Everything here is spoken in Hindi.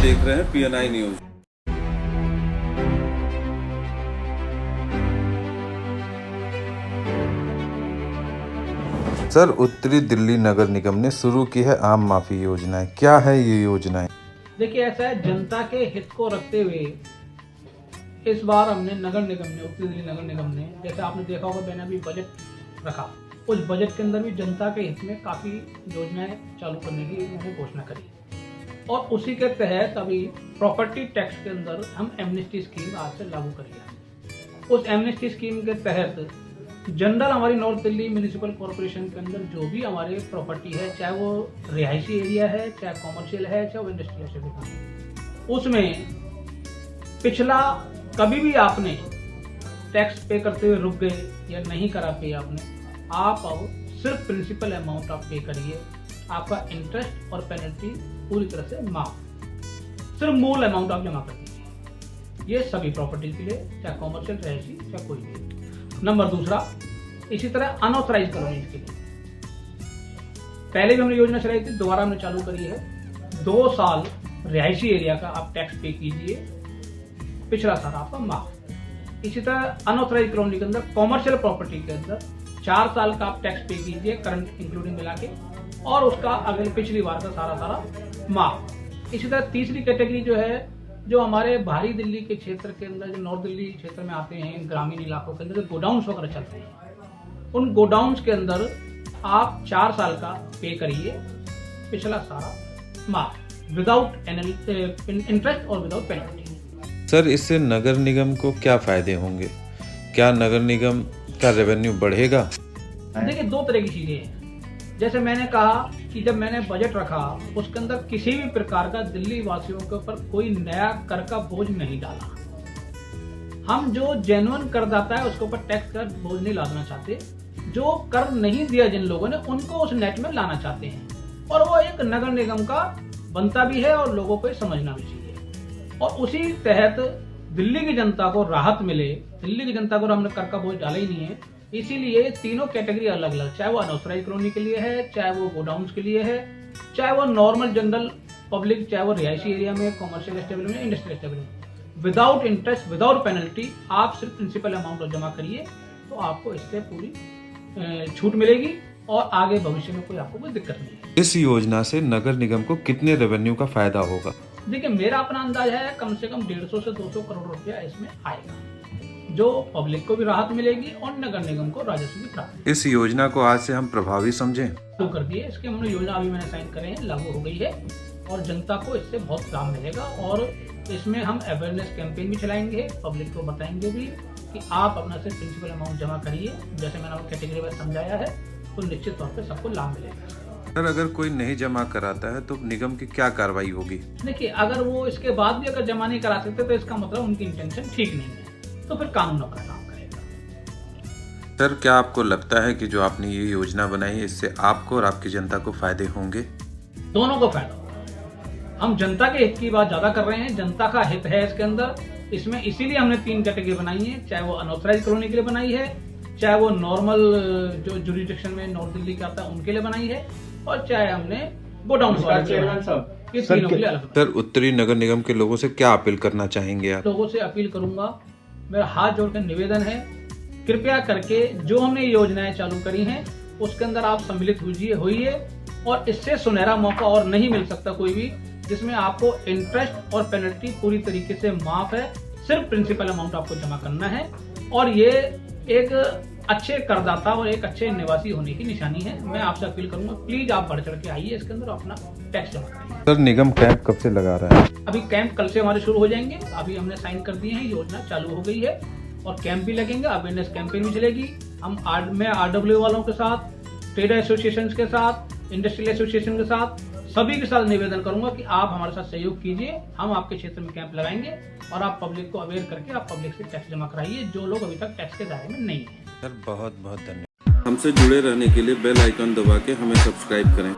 देख रहे हैं PNI न्यूज। सर, उत्तरी दिल्ली नगर निगम ने शुरू की है आम माफी योजनाएं। क्या है ये योजनाएं? देखिए, ऐसा है, जनता के हित को रखते हुए इस बार हमने नगर निगम ने, उत्तरी दिल्ली नगर निगम ने, जैसे आपने देखा होगा, मैंने अभी बजट रखा, उस बजट के अंदर भी जनता के हित में काफ़ी योजनाएं चालू करने की मैंने घोषणा करी और उसी के तहत अभी प्रॉपर्टी टैक्स के अंदर हम एमनेस्टी स्कीम आज से लागू करेंगे। उस एमनेस्टी स्कीम के तहत जनरल हमारी नॉर्थ दिल्ली म्यूनिसिपल कॉरपोरेशन के अंदर जो भी हमारे प्रॉपर्टी है, चाहे वो रिहायशी एरिया है, चाहे कॉमर्शियल है, चाहे वो इंडस्ट्रियल है, उसमें पिछला कभी भी आपने टैक्स पे करते हुए रुक गए या नहीं करा पे आपने, आप अब सिर्फ प्रिंसिपल अमाउंट आप पे करिए, आपका इंटरेस्ट और पेनल्टी पूरी तरह से माफ, सिर्फ मूल अमाउंट आप जमा कर दीजिए। ये सभी प्रॉपर्टी के लिए, चाहे कॉमर्शियल, रिहायशी, चाहे कोई भी। नंबर दूसरा, इसी तरह अनऑथराइज कॉलोनीज के लिए पहले भी हमने योजना चलाई थी, दोबारा हमने चालू करी है। 2 साल रिहायशी एरिया का आप टैक्स पे कीजिए, पिछला साल आपका माफ। इसी तरह अनऑथराइज कॉलोनी के अंदर, कॉमर्शियल प्रॉपर्टी के अंदर 4 साल का आप टैक्स पे कीजिए, करंट इंक्लूडिंग मिला के, और उसका अगले पिछली बार का सारा माफ। इसी तरह तीसरी कैटेगरी जो है, जो हमारे बाहरी दिल्ली के क्षेत्र के अंदर, जो नॉर्थ दिल्ली क्षेत्र में आते हैं, ग्रामीण इलाकों के अंदर जो गोडाउन्स वगैरह चलते हैं, उन गोडाउन्स के अंदर आप 4 साल का पे करिए, पिछला सारा माफ, विदाउट इंटरेस्ट और विदाउट पेनल्टी। सर, इससे नगर निगम को क्या फायदे होंगे? क्या नगर निगम का रेवेन्यू बढ़ेगा? देखिए, 2 तरह की चीजें हैं। जैसे मैंने कहा कि जब मैंने बजट रखा, उसके अंदर किसी भी प्रकार का दिल्ली वासियों के ऊपर कोई नया कर का बोझ नहीं डाला। हम जो जेन्युइन करदाता है उसके ऊपर टैक्स का बोझ नहीं लाना चाहते। जो कर नहीं दिया जिन लोगों ने, उनको उस नेट में लाना चाहते हैं, और वो एक नगर निगम का बनता भी है और लोगों को समझना भी चाहिए। और उसी तहत दिल्ली की जनता को राहत मिले, दिल्ली की जनता को हमने कर का बोझ डाला ही नहीं है, इसीलिए तीनों कैटेगरी अलग अलग, चाहे वो अनऑथराइज कॉलोनी के लिए है, चाहे वो गोडाउन्स के लिए है, चाहे वो नॉर्मल जनरल पब्लिक, चाहे वो रिहायशी एरिया में, commercial establishment, industrial establishment, without interest, without penalty, आप सिर्फ प्रिंसिपल अमाउंट जमा करिए, तो आपको इससे पूरी छूट मिलेगी और आगे भविष्य में कोई आपको कोई दिक्कत नहीं है। इस योजना से नगर निगम को कितने रेवेन्यू का फायदा होगा? देखिए, मेरा अपना अंदाजा है कम से कम 150 से 200 करोड़ रुपया इसमें आएगा, जो पब्लिक को भी राहत मिलेगी और नगर निगम को राजस्व भी प्राप्त। इस योजना को आज से हम प्रभावी समझें। तो कर दिए, इसके हमने योजना अभी मैंने साइन करे हैं, लागू हो गई है और जनता को इससे बहुत लाभ मिलेगा। और इसमें हम अवेयरनेस कैंपेन भी चलाएंगे, पब्लिक को बताएंगे भी कि आप अपना से प्रिंसिपल अमाउंट जमा करिए, जैसे मैंने आपको कैटेगरी में समझाया है, तो निश्चित तौर पर सबको लाभ मिलेगा। सर, अगर कोई नहीं जमा कराता है तो निगम की क्या कार्रवाई होगी? देखिए, अगर वो इसके बाद भी अगर जमा नहीं करा सकते, तो इसका मतलब उनकी इंटेंशन ठीक नहीं है, तो फिर कानून अपना काम करेगा। सर, क्या आपको लगता है कि जो आपने ये योजना बनाई है, इससे आपको और आपकी जनता को फायदे होंगे? दोनों को फायदा होगा। हम जनता के हित की बात ज्यादा कर रहे हैं, जनता का हित है इसके अंदर, इसमें इसीलिए हमने 3 कैटेगरी बनाई है, चाहे वो अनऑथराइज कॉलोनी के लिए बनाई है, चाहे वो नॉर्मल जो जुरिडिक्शन में नॉर्थ दिल्ली का आता है उनके लिए बनाई है, और चाहे हमने गोडाउन वाले के लिए बनाई है। ये तीनों के लिए अलग। सर, उत्तरी नगर निगम के लोगों से क्या अपील करना चाहेंगे आप? लोगों से अपील करूंगा, मेरा हाथ जोड़कर निवेदन है, कृपया करके जो हमने योजनाएं चालू करी हैं उसके अंदर आप सम्मिलित होइए, और इससे सुनहरा मौका और नहीं मिल सकता कोई भी, जिसमें आपको इंटरेस्ट और पेनल्टी पूरी तरीके से माफ है, सिर्फ प्रिंसिपल अमाउंट आपको जमा करना है, और ये एक अच्छे करदाता और एक अच्छे निवासी होने की निशानी है। मैं आपसे अपील करूंगा, प्लीज आप बढ़ चढ़ के आइए इसके अंदर, अपना टैक्स जमा करिए। सर, निगम कैंप कब से लगा रहा है? अभी कैंप कल से हमारे शुरू हो जाएंगे, अभी हमने साइन कर दिए हैं, योजना चालू हो गई है, और कैंप भी लगेंगे, अवेयरनेस कैंपेन भी चलेगी। मैं RW वालों के साथ, ट्रेड एसोसिएशन के साथ, इंडस्ट्रियल एसोसिएशन के साथ, सभी के साथ निवेदन करूंगा कि आप हमारे साथ सहयोग कीजिए। हम आपके क्षेत्र में कैंप लगाएंगे और आप पब्लिक को अवेयर करके आप पब्लिक से टैक्स जमा कराइए, जो लोग अभी तक टैक्स के दायरे में नहीं है। सर, बहुत बहुत धन्यवाद। हमसे जुड़े रहने के लिए बेल आइकन दबा के हमें सब्सक्राइब करें।